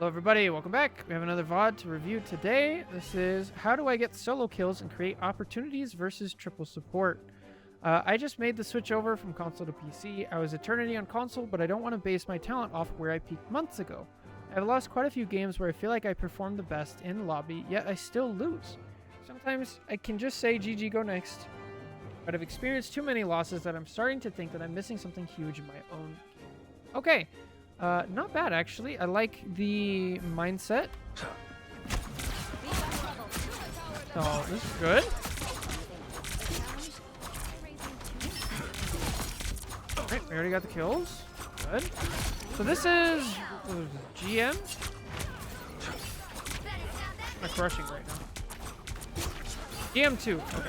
Hello everybody, welcome back. We have another VOD to review today. This is how do I get solo kills and create opportunities versus triple support. I just made the switch over from console to PC. I was Eternity on console, but I don't want to base my talent off where I peaked months ago. I've lost quite a few games where I feel like I performed the best in lobby, yet I still lose. Sometimes I can just say GG, go next, but I've experienced too many losses that I'm starting to think that I'm missing something huge in my own game. Okay. Not bad, actually. I like the mindset. Oh, this is good. Alright, we already got the kills. Good. So this is GM. I'm crushing right now. GM2. Okay.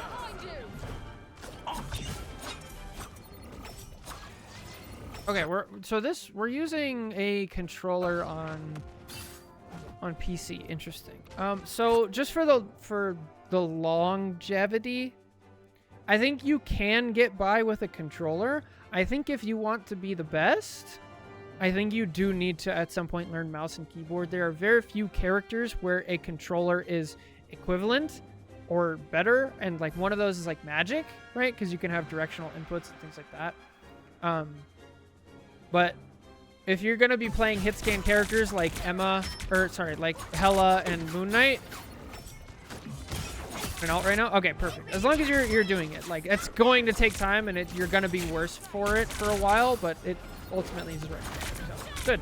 Okay, we're using a controller on PC. Interesting. So just for the longevity, I think you can get by with a controller. I think if you want to be the best, I think you do need to at some point learn mouse and keyboard. There are very few characters where a controller is equivalent or better, and like one of those is like magic, right? Because you can have directional inputs and things like that. But if you're going to be playing hit scan characters like like Hela and Moon Knight. An alt right now? Okay, perfect. As long as you're doing it. Like, it's going to take time and you're going to be worse for it for a while, but it ultimately is right. So, good.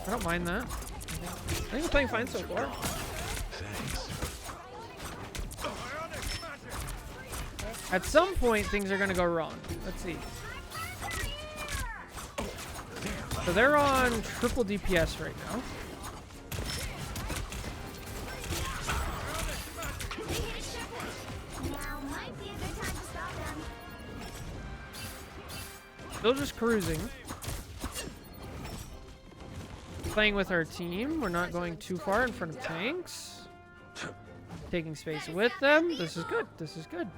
I don't mind that. I think we're playing fine so far. At some point, things are going to go wrong. Let's see. So they're on triple DPS right now. Still just cruising. Playing with our team. We're not going too far in front of tanks. Taking space with them. This is good. This is good.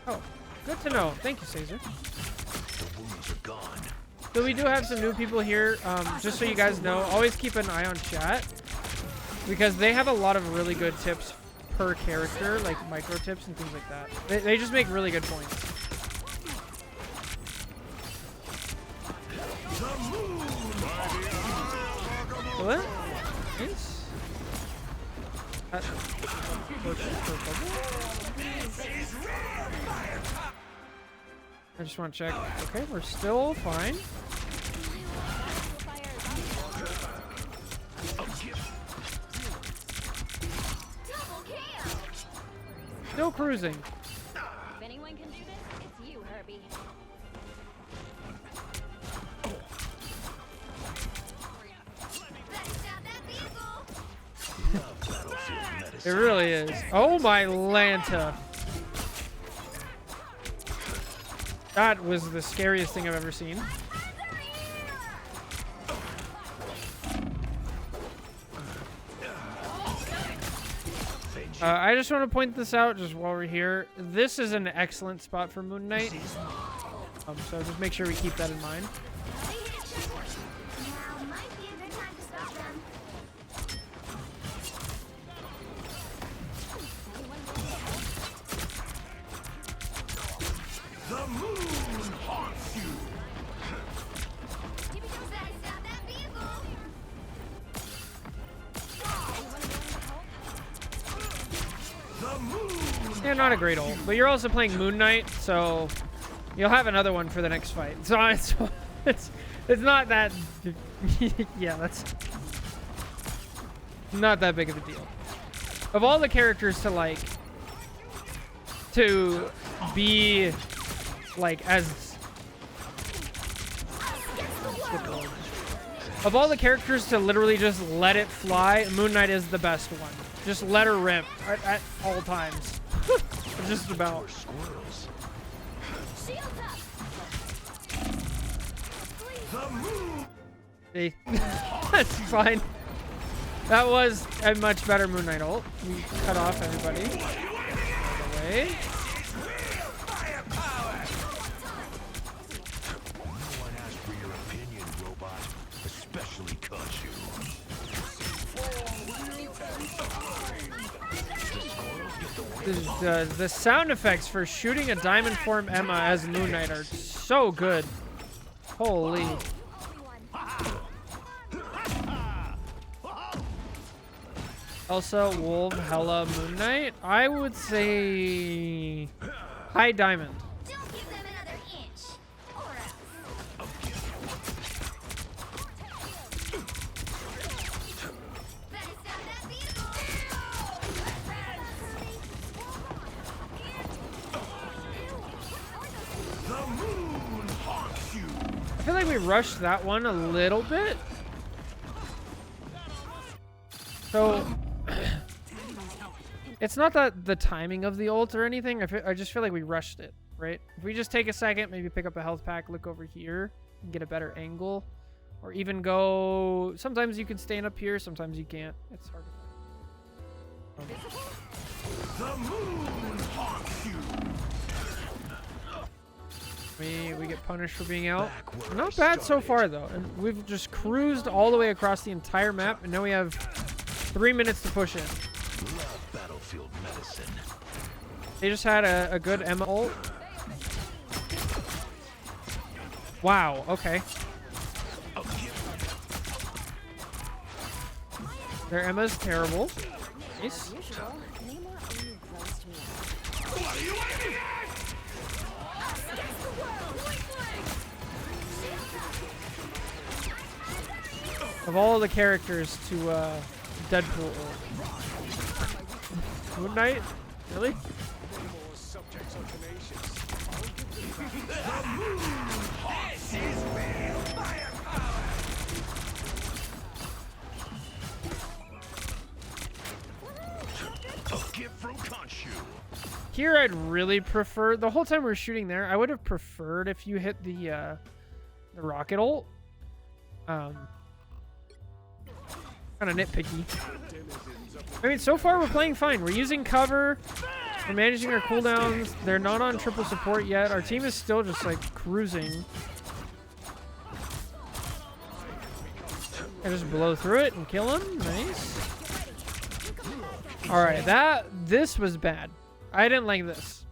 Oh, good to know. Thank you, Caesar. So we do have some new people here. Just so you guys know, always keep an eye on chat because they have a lot of really good tips per character, like micro tips and things like that. They just make really good points. What? Nice. I just want to check. Okay, we're still fine. Still cruising. If anyone can do this, it's you, Herbie. It really is. Oh my Lanta. That was the scariest thing I've ever seen. I just want to point this out just while we're here. This is an excellent spot for Moon Knight. So just make sure we keep that in mind. Yeah, not a great ult, but you're also playing Moon Knight, so you'll have another one for the next fight. So it's not that. Yeah, that's not that big of a deal. Of all the characters to be like as of all the characters to literally just let it fly, Moon Knight is the best one. Just let her rip at all times. Just about. Hey, that's fine. That was a much better Moon Knight ult. We cut off everybody. By the way. The sound effects for shooting a diamond form Emma as Moon Knight are so good. Holy. Also, Wolf, Hella, Moon Knight. I would say high diamond. Don't give them another inch, or else. Better stop that vehicle. The moon haunts you. I feel like we rushed that one a little bit. So it's not that the timing of the ult or anything. I just feel like we rushed it, right? If we just take a second, maybe pick up a health pack, look over here, and get a better angle, or even go. Sometimes you can stand up here, sometimes you can't. It's hard to find. The moon haunts you. We get punished for being out. Not bad so far though, and we've just cruised all the way across the entire map, and now we have 3 minutes to push in. Battlefield medicine. They just had a good Emma ult. Wow, okay. Their Emma's terrible. Nice. Usual. Namor only grows to me. What are you waiting at? Of all the characters to Deadpool. Moon Knight? Really? Here I'd really prefer, the whole time we were shooting there, I would have preferred if you hit the rocket ult. Kind of nitpicky. I mean, so far we're playing fine. We're using cover. We're managing our cooldowns. They're not on triple support yet. Our team is still just like cruising. I just blow through it and kill him. Nice. All right, this was bad. I didn't like this.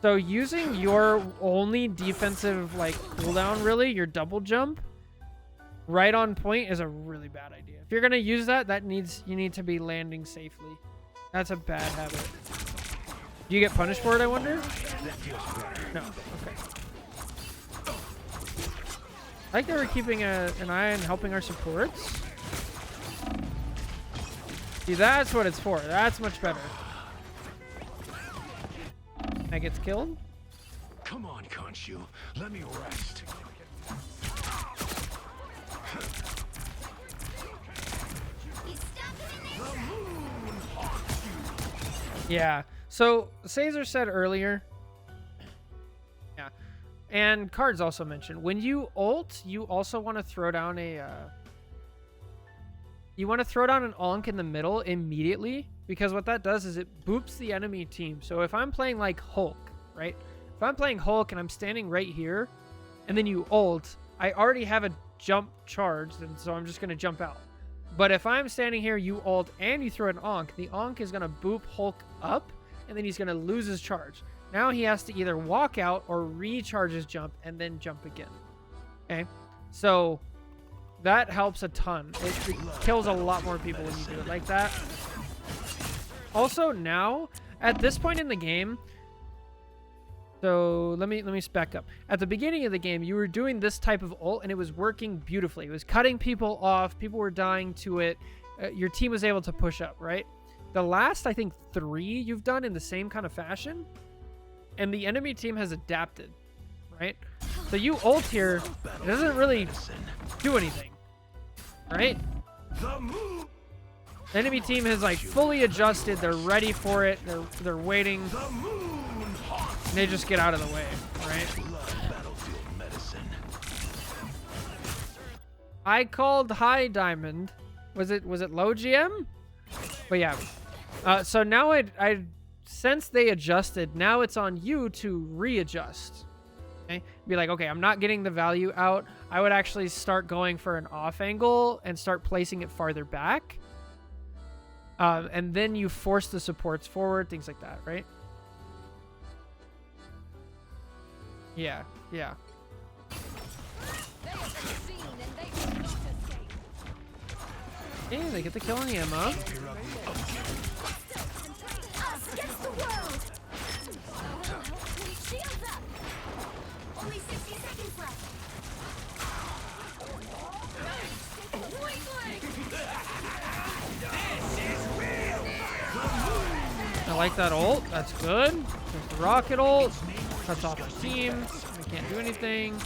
So using your only defensive like cooldown, really, your double jump, right on point is a really bad idea. If you're gonna use that, you need to be landing safely. That's a bad habit. Do you get punished for it, I wonder? No. Okay. I like that we're keeping an eye on helping our supports. See, that's what it's for. That's much better. That gets killed. Come on, Khonshu. Let me rest. Yeah. So Caesar said earlier. Yeah. And Cards also mentioned when you ult, you also want to throw down you want to throw down an onk in the middle immediately, because what that does is it boops the enemy team. So if I'm playing like Hulk, right? If I'm playing Hulk and I'm standing right here, and then you ult, I already have a jump charged, and so I'm just going to jump out. But if I'm standing here, you ult, and you throw an onk, the onk is going to boop Hulk up, and then he's going to lose his charge. Now he has to either walk out or recharge his jump, and then jump again. Okay? So that helps a ton. It kills a lot more people when you do it like that. Also now, at this point in the game, so let me spec up. At the beginning of the game, you were doing this type of ult, and it was working beautifully. It was cutting people off. People were dying to it. Your team was able to push up, right? The last, I think, 3 you've done in the same kind of fashion, and the enemy team has adapted, right? So you ult here, it doesn't really do anything, right? The enemy team has like fully adjusted. They're ready for it. They're waiting. And they just get out of the way, right? I called high diamond Was it low GM? But yeah. So now I since they adjusted, now it's on you to readjust. Okay? Be like, okay, I'm not getting the value out. I would actually start going for an off angle and start placing it farther back. And then you force the supports forward, things like that, right? Yeah, yeah. Hey, they get the kill on the Emma. Us against the world. Shields up. Only 60 seconds left. I like that ult. That's good. There's the rocket ult. Cuts off our team. We can't do anything.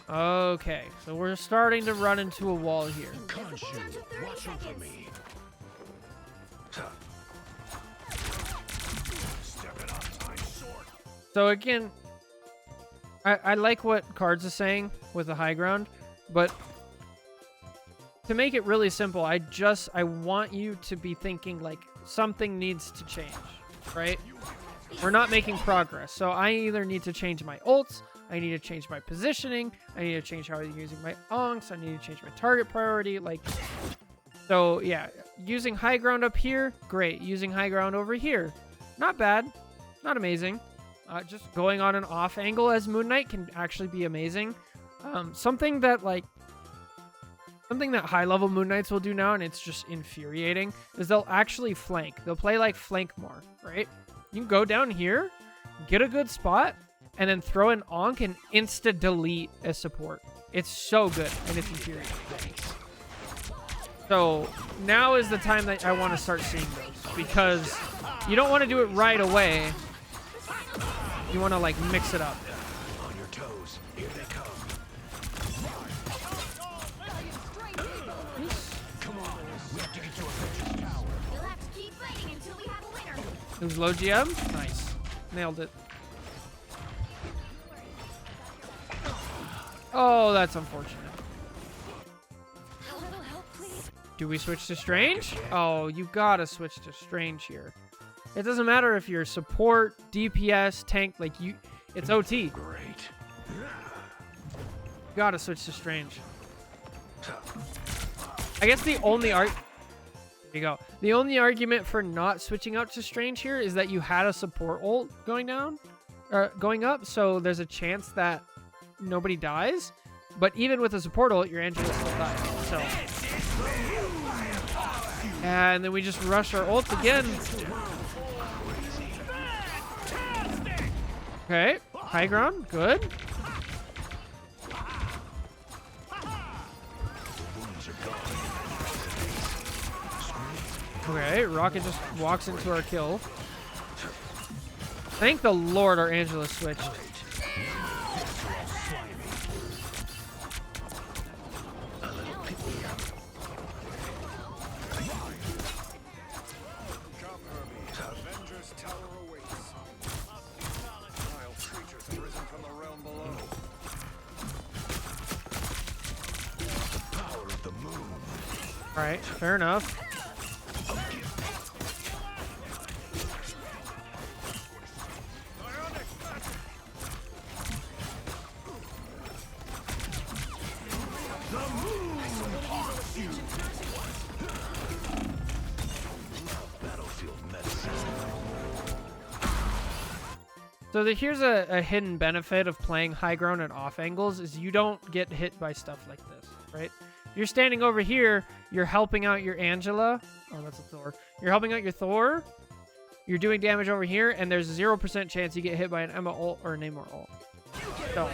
Okay, so we're starting to run into a wall here. Khonshu, watch over me. Step it up, I'm short. So again, I like what Cards is saying with the high ground, but to make it really simple, I want you to be thinking like something needs to change, right? We're not making progress. So I either need to change my ults, I need to change my positioning, I need to change how I'm using my onks, I need to change my target priority, like, so yeah, using high ground up here, great. Using high ground over here, not bad, not amazing. Just going on an off angle as Moon Knight can actually be amazing. Something that high level Moon Knights will do now, and it's just infuriating, is they'll actually flank. They'll play like flank more, right? You can go down here, get a good spot, and then throw an onk and insta delete as support. It's so good, and it's infuriating. So now is the time that I want to start seeing those, because you don't want to do it right away. You want to like mix it up. On your toes, here they come. Come on, we have to get to Avengers Tower. You'll have to keep fighting until we have a winner. It was low GM. Nice. Nailed it. Oh, that's unfortunate. A little help, please. Do we switch to Strange? Oh, you gotta switch to Strange here. It doesn't matter if you're support, DPS, tank, like it's OT. Great. You gotta switch to Strange. I guess the only there you go. The only argument for not switching out to Strange here is that you had a support ult going up, so there's a chance that nobody dies. But even with a support ult, your Angela still dies. So, and then we just rush our ult again. Okay, high ground, good. Okay, Rocket just walks into our kill. Thank the Lord our Angela switched. Avengers Tower awaits. Vile creatures have risen from the realm below. The power of the moon. Alright, fair enough. So here's a hidden benefit of playing high ground and off angles is you don't get hit by stuff like this, right? You're standing over here, you're helping out your Angela. Oh, that's a Thor. You're helping out your Thor. You're doing damage over here, and there's 0% chance you get hit by an Emma ult or a Namor ult. So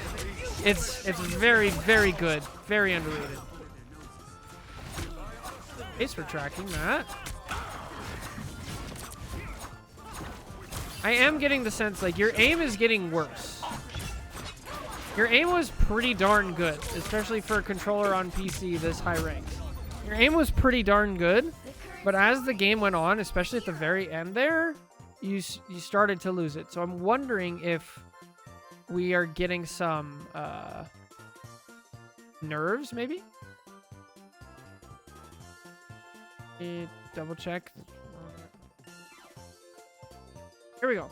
it's very, very good. Very underrated. Thanks for tracking that. I am getting the sense, like, your aim is getting worse. Your aim was pretty darn good, especially for a controller on PC this high ranked. Your aim was pretty darn good, but as the game went on, especially at the very end there, you started to lose it. So I'm wondering if we are getting some nerves, maybe? Double check. Here we go.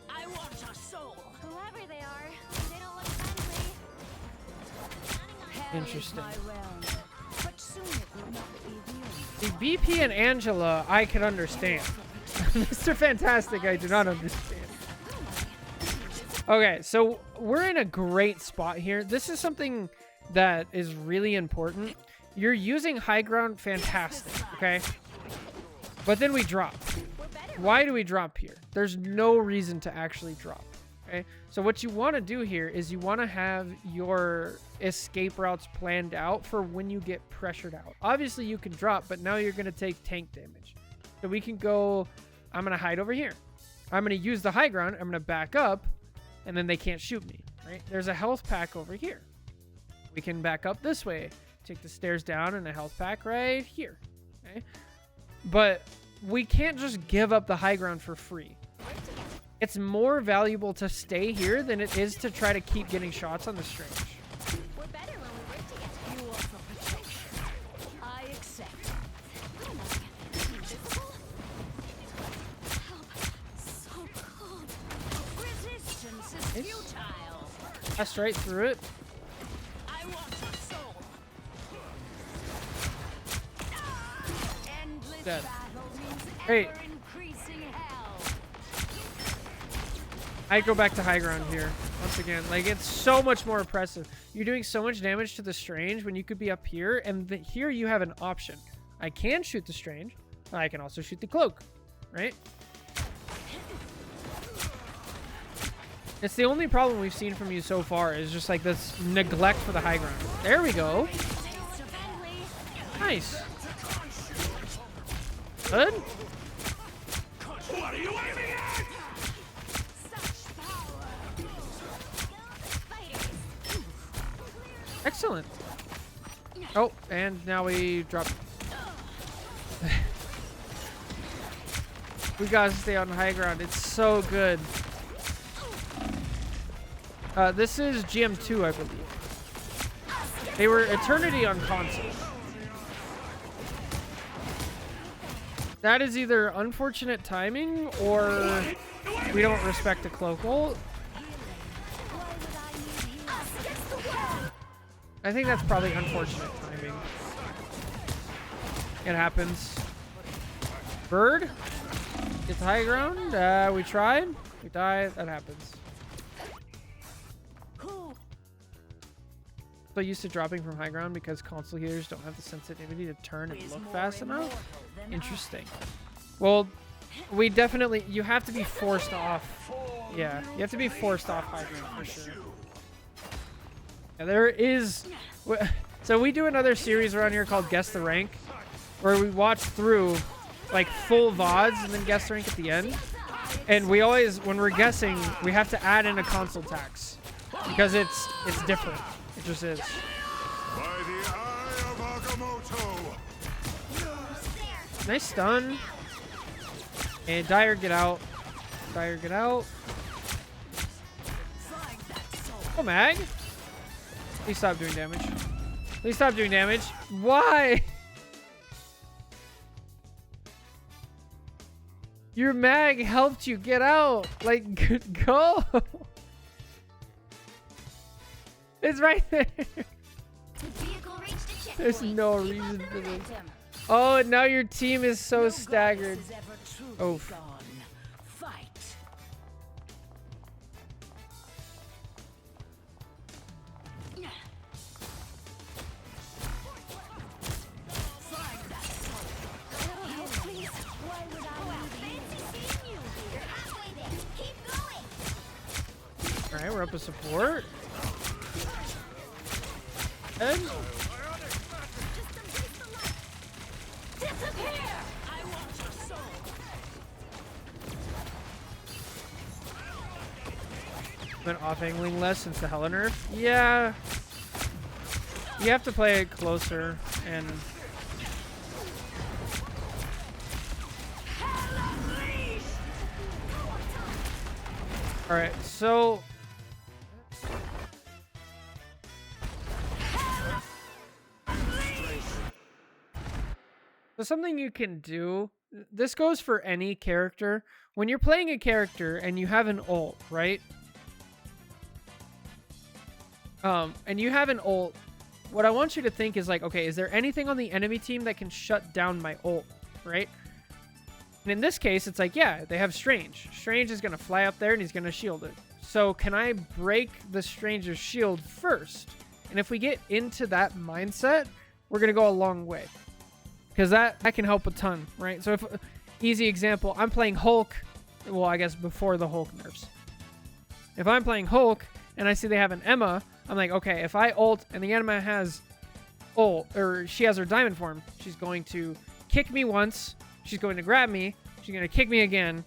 I want your soul. Whoever they are, they don't look friendly. Interesting. But soon it will not be real. The BP and Angela, I can understand. Mr. Fantastic, I do not understand. Okay, so we're in a great spot here. This is something that is really important. You're using high ground, fantastic, okay? But then we drop. Why do we drop here? There's no reason to actually drop, okay? So what you want to do here is you want to have your escape routes planned out for when you get pressured out. Obviously, you can drop, but now you're going to take tank damage. So we can go, I'm going to hide over here. I'm going to use the high ground. I'm going to back up, and then they can't shoot me, right? There's a health pack over here. We can back up this way. Take the stairs down and a health pack right here, okay? But we can't just give up the high ground for free. It's more valuable to stay here than it is to try to keep getting shots on the strange. We're better when we work together. You offer protection. I accept. Invisible? Help. So cold. Resistance is futile. That's right through it. I want your soul. Endless Dead. battle means Great. ever-increasing hell. I go back to high ground here once again. Like, it's so much more oppressive. You're doing so much damage to the strange when you could be up here, and here you have an option. I can shoot the strange. I can also shoot the cloak, right? It's the only problem we've seen from you so far is just like this neglect for the high ground. There we go. Nice. Good. What are you aiming at? Excellent. Oh, and now we drop. We gotta stay on high ground. It's so good. This is GM2, I believe. They were Eternity on console. That is either unfortunate timing or we don't respect the cloak. Well, I think that's probably unfortunate timing. It happens. Bird gets high ground. We tried. We died. That happens. So used to dropping from high ground because console healers don't have the sensitivity to turn and look fast enough. Interesting. Well, we definitely, you have to be forced off. Yeah, you have to be forced off high ground for sure. Yeah, there is. So we do another series around here called Guess the Rank, where we watch through like full VODs and then guess the rank at the end. And we always, when we're guessing, we have to add in a console tax because it's different. It just is. By the eye of Agamotto. Nice stun. And Dyer, get out. Dyer, get out. Oh, Mag. Please stop doing damage. Please stop doing damage. Why? Your Mag helped you get out. Like, go. It's right there. There's no reason for this. Oh, now your team is so staggered. Oh. All right, we're up a support. And been off angling less since the Hella nerf. Yeah, you have to play it closer and. All right, so something you can do, this goes for any character. When you're playing a character and you have an ult, right? And you have an ult, what I want you to think is like, okay, is there anything on the enemy team that can shut down my ult, right? And in this case, it's like, yeah, they have Strange. Strange is going to fly up there and he's going to shield it. So can I break the Stranger's shield first? And if we get into that mindset, we're going to go a long way. Because that can help a ton, right? So if, easy example, I'm playing Hulk. Well, I guess before the Hulk nerfs. If I'm playing Hulk and I see they have an Emma, I'm like, okay, if I ult and the Emma has ult, or she has her diamond form, she's going to kick me once, she's going to grab me, she's going to kick me again,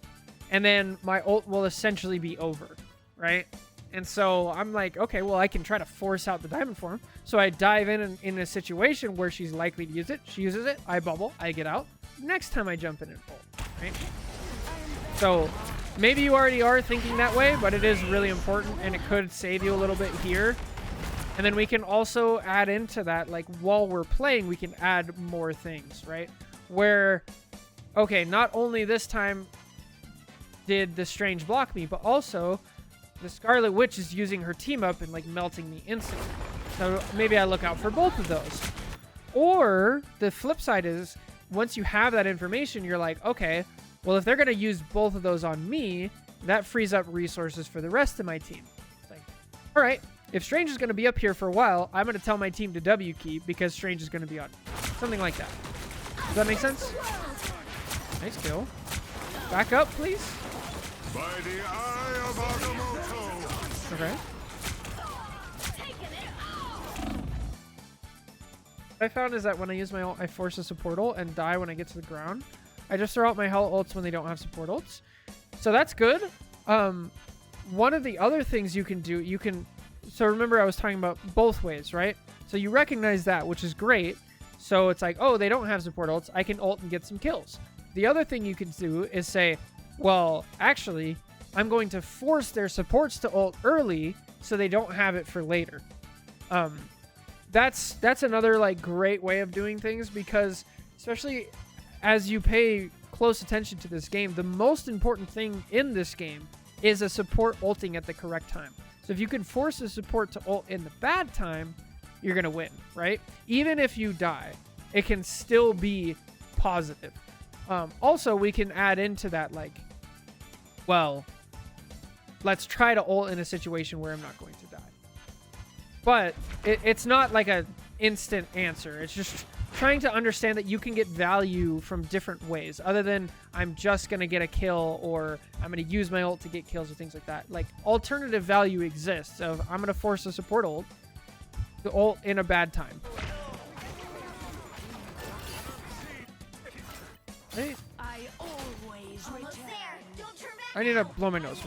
and then my ult will essentially be over, right? And so I'm like, okay, well, I can try to force out the diamond form. So I dive in a situation where she's likely to use it. She uses it, I bubble, I get out. Next time I jump in and ult, right? So maybe you already are thinking that way, but it is really important, and it could save you a little bit here. And then we can also add into that, like, while we're playing, we can add more things, right? Where, okay, not only this time did the Strange block me, but also the Scarlet Witch is using her team up and, like, melting me instantly. So maybe I look out for both of those. Or the flip side is, once you have that information, you're like, okay, well, if they're going to use both of those on me, that frees up resources for the rest of my team. It's like, all right, if Strange is going to be up here for a while, I'm going to tell my team to W key because Strange is going to be on. Something like that. Does that make sense? Nice kill. Back up, please. By the eye of Agamotto. Okay. What I found is that when I use my ult, I force a support ult and die when I get to the ground. I just throw out my hell ults when they don't have support ults. So that's good. One of the other things you can do, so remember I was talking about both ways, right? So you recognize that, which is great. So it's like, oh, they don't have support ults. I can ult and get some kills. The other thing you can do is say, well, actually, I'm going to force their supports to ult early so they don't have it for later. That's another, like, great way of doing things, because especially as you pay close attention to this game, the most important thing in this game is a support ulting at the correct time. So if you can force a support to ult in the bad time, you're going to win, right? Even if you die, it can still be positive. Also, we can add into that, like, well, let's try to ult in a situation where I'm not going to die. But it's not like an instant answer. It's just trying to understand that you can get value from different ways, other than I'm just going to get a kill, or I'm going to use my ult to get kills, or things like that. Like, alternative value exists of I'm going to force a support ult to ult in a bad time. Hey. I always return. Don't turn back. I need to blow my nose.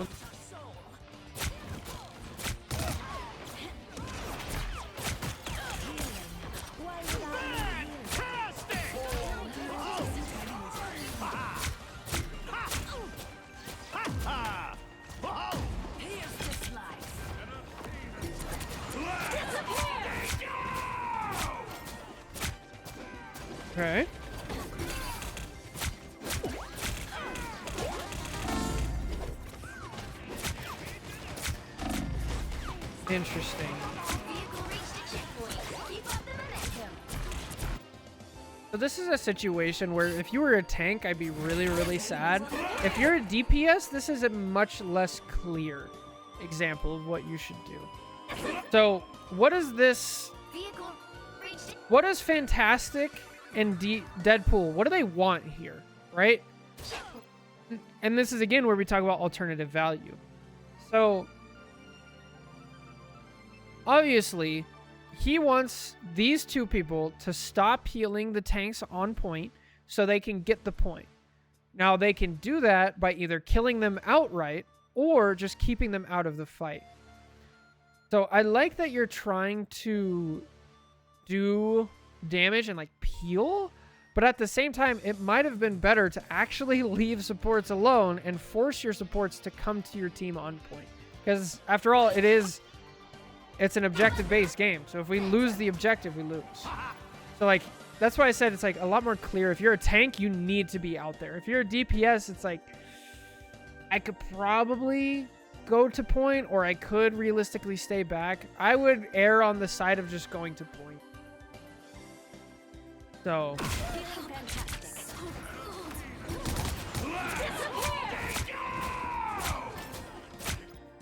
Okay. Interesting. So this is a situation where if you were a tank, I'd be really, really sad. If you're a DPS, this is a much less clear example of what you should do. So what is this? What is Fantastic and Deadpool? What do they want here, right? And this is again where we talk about alternative value. So obviously, he wants these two people to stop healing the tanks on point so they can get the point. Now, they can do that by either killing them outright or just keeping them out of the fight. So I like that you're trying to do damage and, like, peel, But at the same time, it might have been better to actually leave supports alone and force your supports to come to your team on point. Because after all, it's an objective-based game. So if we lose the objective, we lose. So like, that's why I said it's like a lot more clear. If you're a tank, you need to be out there. If you're a DPS, it's like, I could probably go to point, or I could realistically stay back. I would err on the side of just going to point. So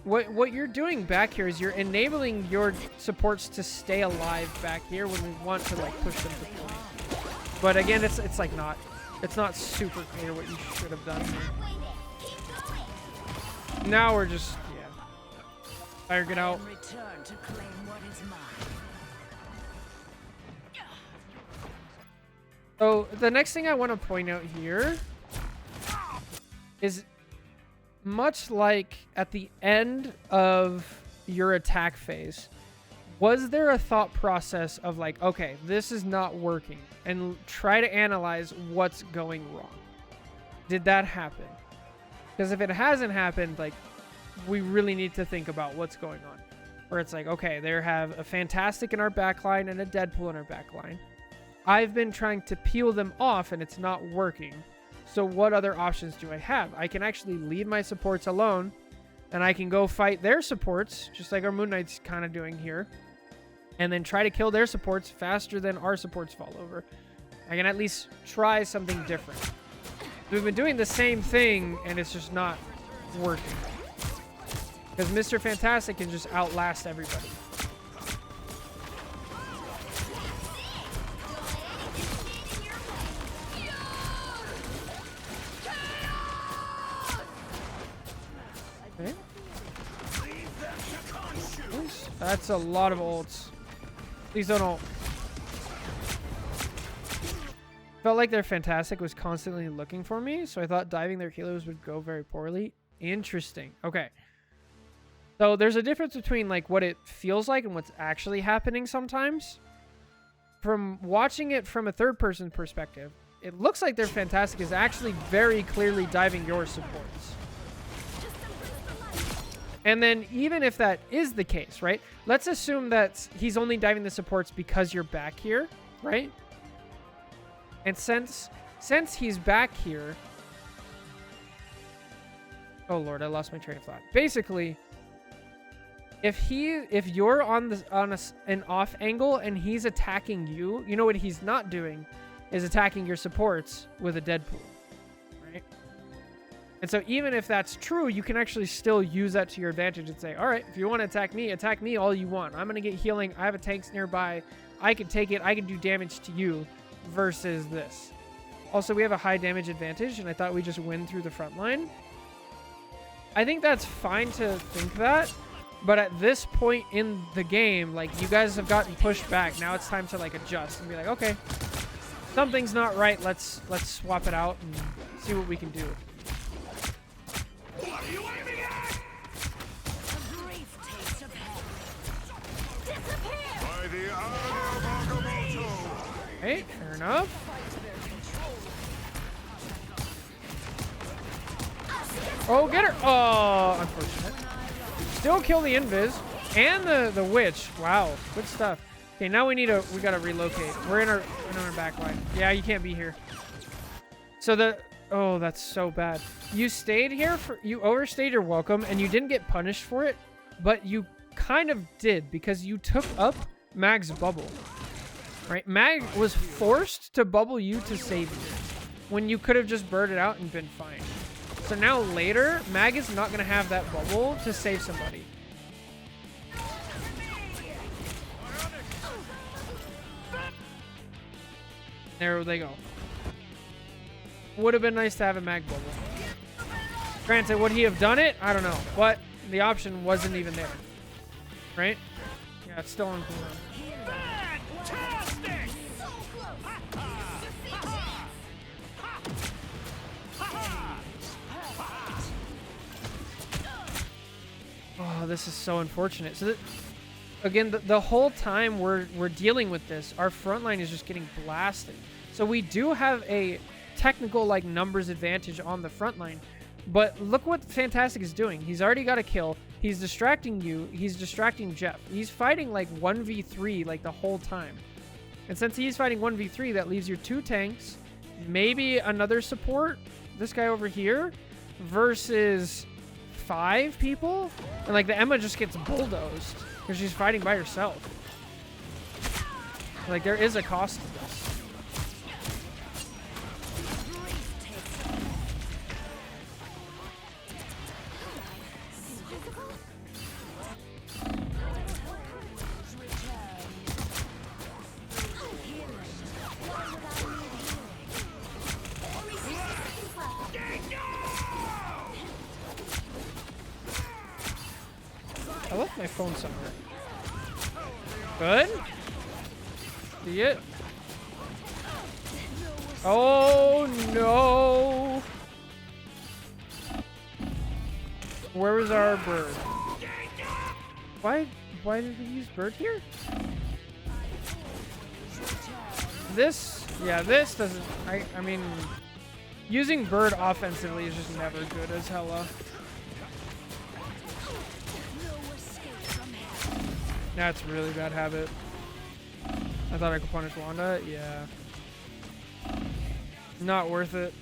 what you're doing back here is you're enabling your supports to stay alive back here when we want to like push them to point. But again, it's not super clear what you should have done here. Now we're just, fire, get out. So the next thing I want to point out here is, much like at the end of your attack phase, was there a thought process of like, okay, this is not working, and try to analyze what's going wrong? Did that happen? Because if it hasn't happened, like, we really need to think about what's going on. Where it's like, okay, they have a Fantastic in our backline and a Deadpool in our backline. I've been trying to peel them off and it's not working. So what other options do I have? I can actually leave my supports alone and I can go fight their supports, just like our Moon Knight's kind of doing here, and then try to kill their supports faster than our supports fall over. I can at least try something different. We've been doing the same thing and it's just not working. Because Mr. Fantastic can just outlast everybody. Okay. That's a lot of ults. Please don't ult. Felt like their Fantastic was constantly looking for me, so I thought diving their healers would go very poorly. Interesting. Okay. So there's a difference between like what it feels like and what's actually happening sometimes. From watching it from a third-person perspective, it looks like their Fantastic is actually very clearly diving your supports. And then even if that is the case, right? Let's assume that he's only diving the supports because you're back here, right? And since he's back here... Oh lord, I lost my train of thought. Basically, if you're on an off angle and he's attacking you, you know what he's not doing is attacking your supports with a Deadpool, right? And so even if that's true, you can actually still use that to your advantage and say, all right, if you want to attack me all you want. I'm going to get healing. I have a tanks nearby. I can take it. I can do damage to you versus this. Also, we have a high damage advantage, and I thought we just win through the front line. I think that's fine to think that, but at this point in the game, like, you guys have gotten pushed back. Now it's time to like adjust and be like, okay, something's not right. Let's swap it out and see what we can do. What are you aiming at? A brief taste of hell. Disappear! By the honor of Agamotto. Hey, fair enough. Oh, get her! Oh, unfortunate. Still kill the invis and the witch. Wow, good stuff. Okay, now we gotta relocate. We're in our back line. Yeah, you can't be here. So oh, that's so bad. You stayed here you overstayed your welcome and you didn't get punished for it, but you kind of did because you took up Mag's bubble. Right? Mag was forced to bubble you to save you when you could have just birded out and been fine. So now later, Mag is not going to have that bubble to save somebody. There they go. Would have been nice to have a Mag bubble. Granted, would he have done it? I don't know. But the option wasn't even there. Right? Yeah, it's still on cooldown. Fantastic! Oh, this is so unfortunate. So again, the whole time we're dealing with this, our front line is just getting blasted. So So we do have a technical like numbers advantage on the front line. But look what Fantastic is doing. He's already got a kill. He's distracting you. He's distracting Jeff. He's fighting like 1v3 like the whole time. And since he's fighting 1v3, that leaves your 2 tanks, maybe another support, this guy over here, versus 5 people. And like the Emma just gets bulldozed because she's fighting by herself. Like there is a cost to this. I left my phone somewhere. Good. See it? Oh no! Where was our bird? Why did we use bird here? This, yeah, this doesn't. I mean, using bird offensively is just never good as hella. That's a really bad habit. I thought I could punish Wanda. Yeah. Not worth it.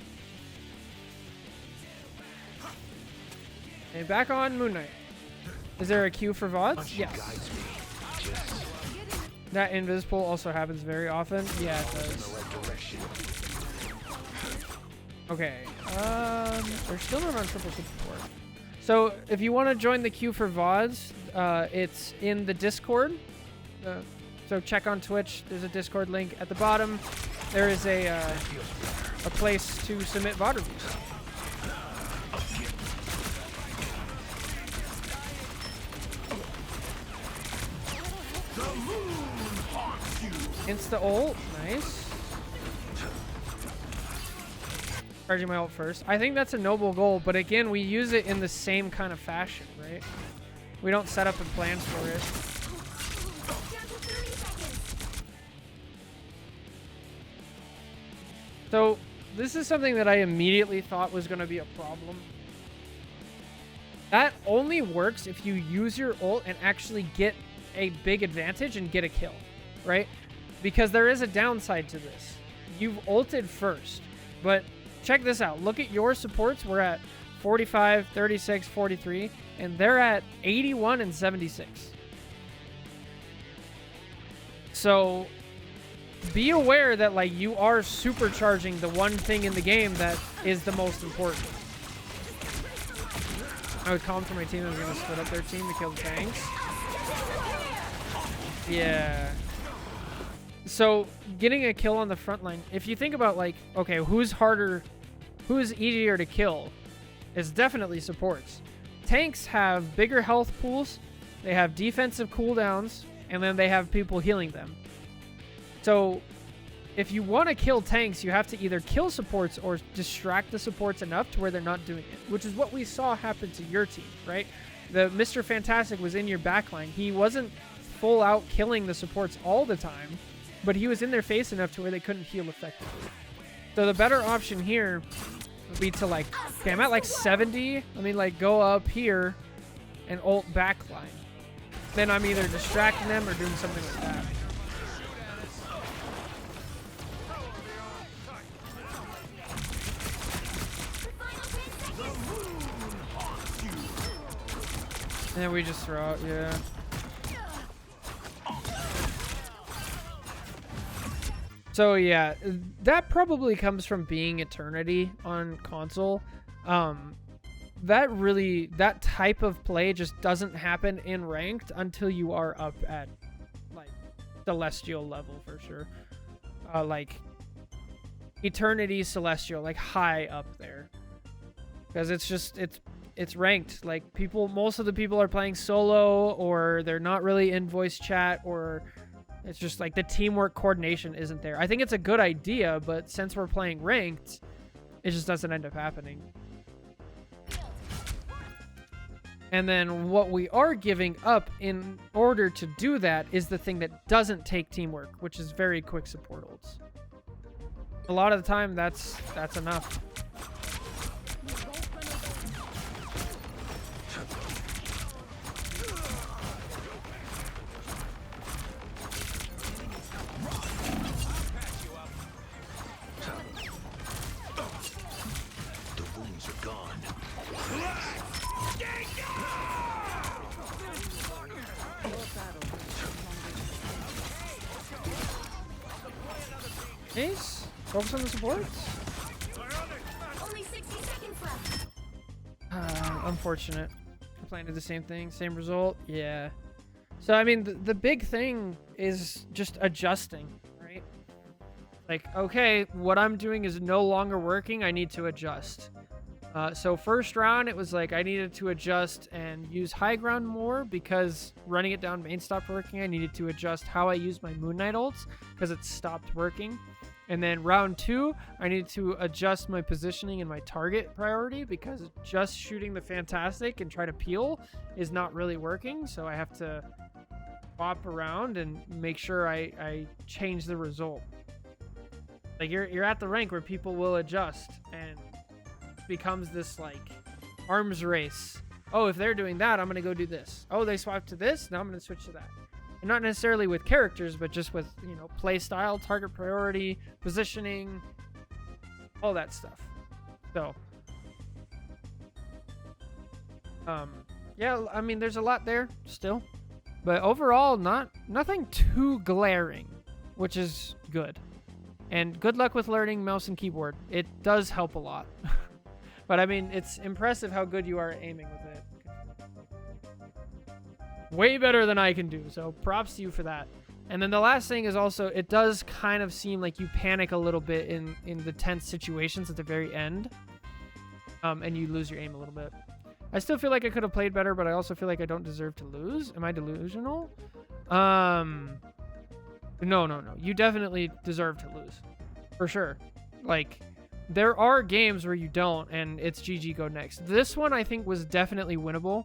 Okay, back on Moon Knight. Is there a queue for VODs? Yes. That invis pull also happens very often. Yeah, it does. Okay. There's still not on triple support. So if you want to join the queue for VODs, it's in the Discord. So check on Twitch. There's a Discord link at the bottom. There is a place to submit VOD reviews. Insta ult, nice. Charging my ult first. I think that's a noble goal, but again, we use it in the same kind of fashion, right? We don't set up and plan for it. So this is something that I immediately thought was going to be a problem. That only works if you use your ult and actually get a big advantage and get a kill, right? Because there is a downside to this. You've ulted first, but check this out. Look at your supports. We're at 45, 36, 43, and they're at 81 and 76. So be aware that like you are supercharging the one thing in the game that is the most important. I would call for my team. I was going to split up their team to kill the tanks. Yeah. So getting a kill on the front line, if you think about like, okay, who's easier to kill, it's definitely supports. Tanks have bigger health pools, they have defensive cooldowns, and then they have people healing them. So if you want to kill tanks, you have to either kill supports or distract the supports enough to where they're not doing it, which is what we saw happen to your team, right? The Mr. Fantastic was in your backline. He wasn't full out killing the supports all the time, but he was in their face enough to where they couldn't heal effectively. So the better option here would be to like, okay, I'm at like 70. Let me like go up here and ult backline. Then I'm either distracting them or doing something like that. And then we just throw out, yeah. So yeah, that probably comes from being Eternity on console. That type of play just doesn't happen in ranked until you are up at like Celestial level for sure. Like Eternity Celestial, like high up there. Because it's ranked. Like most of the people are playing solo, or they're not really in voice chat, or it's just like the teamwork coordination isn't there. I think it's a good idea, but since we're playing ranked, it just doesn't end up happening. And then what we are giving up in order to do that is the thing that doesn't take teamwork, which is very quick support ults. A lot of the time, that's enough. The wounds are gone. Ace, focus on the supports. Only 60 seconds left. Unfortunate. Planted the same thing, same result. Yeah. So I mean, the big thing is just adjusting, right? Like, okay, what I'm doing is no longer working. I need to adjust. So first round, it was like I needed to adjust and use high ground more because running it down main stopped working. I needed to adjust how I use my Moon Knight ults because it stopped working. And then round 2, I needed to adjust my positioning and my target priority because just shooting the Fantastic and try to peel is not really working. So I have to swap around and make sure I change the result. Like you're at the rank where people will adjust and it becomes this like arms race. Oh, if they're doing that, I'm going to go do this. Oh, they swapped to this. Now I'm going to switch to that. And not necessarily with characters, but just with, you know, play style, target priority, positioning, all that stuff. So, yeah, I mean, there's a lot there still, but overall, nothing too glaring, which is good. And good luck with learning mouse and keyboard. It does help a lot. But I mean, it's impressive how good you are at aiming with it. Way better than I can do, so props to you for that. And then the last thing is also, it does kind of seem like you panic a little bit in the tense situations at the very end, and you lose your aim a little bit. I still feel like I could have played better, but I also feel like I don't deserve to lose. Am I delusional? No. You definitely deserve to lose, for sure. Like, there are games where you don't, and it's GG, go next. This one I think was definitely winnable.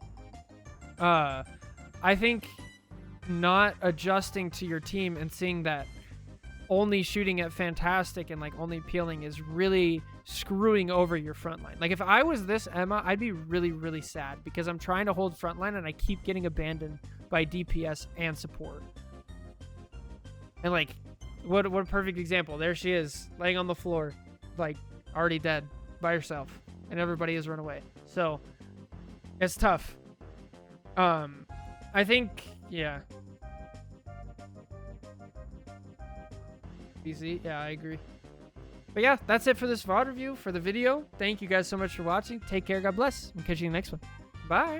I think not adjusting to your team and seeing that only shooting at Fantastic and like only peeling is really screwing over your front line. Like if I was this Emma, I'd be really, really sad because I'm trying to hold front line and I keep getting abandoned by DPS and support. And like, what a perfect example. There she is laying on the floor, like already dead by herself and everybody has run away. So it's tough. I think, yeah. Easy. Yeah, I agree. But yeah, that's it for this VOD review, for the video. Thank you guys so much for watching. Take care. God bless. I'll catch you in the next one. Bye.